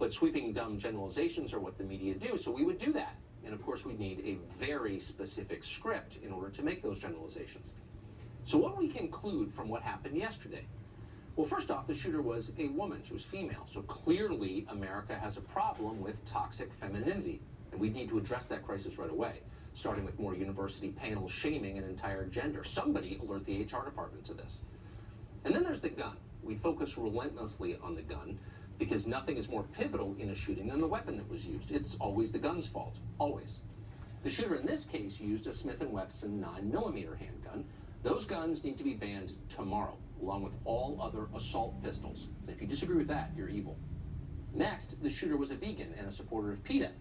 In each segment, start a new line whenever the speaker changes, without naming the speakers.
But sweeping dumb generalizations are what the media do, so we would do that. And of course, we'd need a very specific script in order to make those generalizations. So what do we conclude from what happened yesterday? Well, first off, the shooter was a woman. She was female. So clearly, America has a problem with toxic femininity. And we need to address that crisis right away, starting with more university panels shaming an entire gender. Somebody alert the HR department to this. And then there's the gun. We focus relentlessly on the gun because nothing is more pivotal in a shooting than the weapon that was used. It's always the gun's fault, always. The shooter in this case used a Smith & Wesson 9mm handgun. Those guns need to be banned tomorrow, along with all other assault pistols. And if you disagree with that, you're evil. Next, the shooter was a vegan and a supporter of PETA.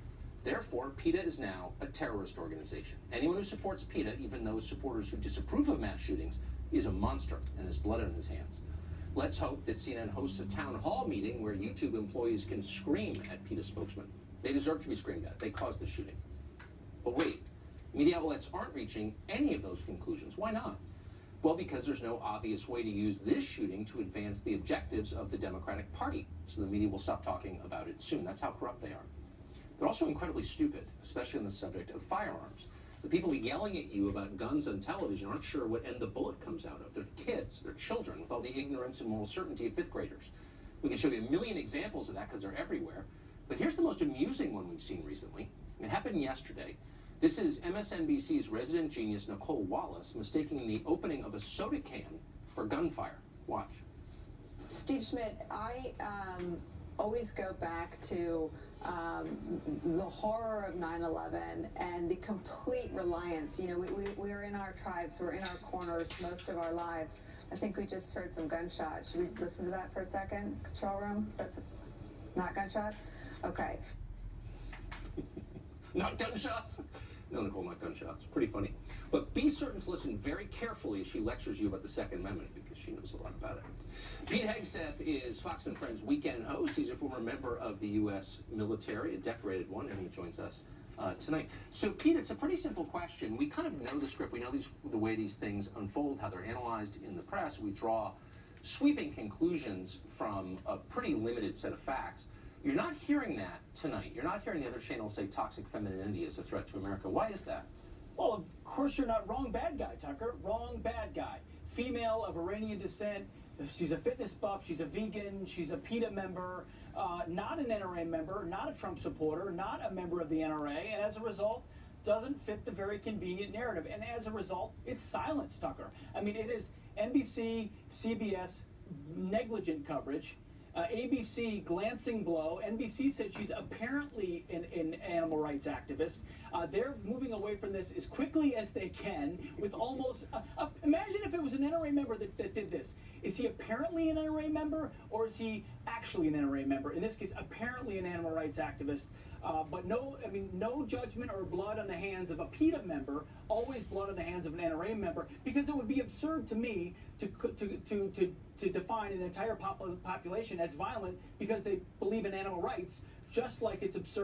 Therefore, PETA is now a terrorist organization. Anyone who supports PETA, even those supporters who disapprove of mass shootings, is a monster and has blood on his hands. Let's hope that CNN hosts a town hall meeting where YouTube employees can scream at PETA spokesmen. They deserve to be screamed at. They caused the shooting. But wait, media outlets aren't reaching any of those conclusions. Why not? Well, because there's no obvious way to use this shooting to advance the objectives of the Democratic Party. So the media will stop talking about it soon. That's how corrupt they are. They're also incredibly stupid, especially on the subject of firearms. The people yelling at you about guns on television aren't sure what end the bullet comes out of. They're kids, they're children, with all the ignorance and moral certainty of fifth graders. We can show you a million examples of that because they're everywhere. But here's the most amusing one we've seen recently. It happened yesterday. This is MSNBC's resident genius, Nicole Wallace, mistaking the opening of a soda can for gunfire. Watch.
Steve Schmidt, I always go back to the horror of 9/11 and the complete reliance. You know, we're in our tribes, we're in our corners most of our lives. I think we just heard some gunshots. Should we listen to that for a second? Control room? So that's not gunshot? Okay.
Not gunshots? No, Nicole, not gunshots. Pretty funny. But be certain to listen very carefully as she lectures you about the Second Amendment, because she knows a lot about it. Pete Hegseth is Fox & Friends weekend host. He's a former member of the U.S. military, a decorated one, and he joins us tonight. So, Pete, it's a pretty simple question. We kind of know the script. We know the way these things unfold, how they're analyzed in the press. We draw sweeping conclusions from a pretty limited set of facts. You're not hearing that tonight. You're not hearing the other channels say toxic femininity is a threat to America. Why is that?
Well, of course you're not. Wrong bad guy, Tucker. Wrong bad guy. Female of Iranian descent. She's a fitness buff. She's a vegan. She's a PETA member. Not an NRA member. Not a Trump supporter. Not a member of the NRA. And as a result, doesn't fit the very convenient narrative. And as a result, it's silence, Tucker. I mean, it is NBC, CBS, negligent coverage. ABC, glancing blow. NBC said she's apparently an animal rights activist. They're moving away from this as quickly as they can with almost... imagine if it was an NRA member that did this. Is he apparently an NRA member, or is he actually an NRA member? In this case, apparently an animal rights activist. But no, I mean, no judgment or blood on the hands of a PETA member, always blood on the hands of an NRA member, because it would be absurd to me to define an entire population as violent because they believe in animal rights, just like it's absurd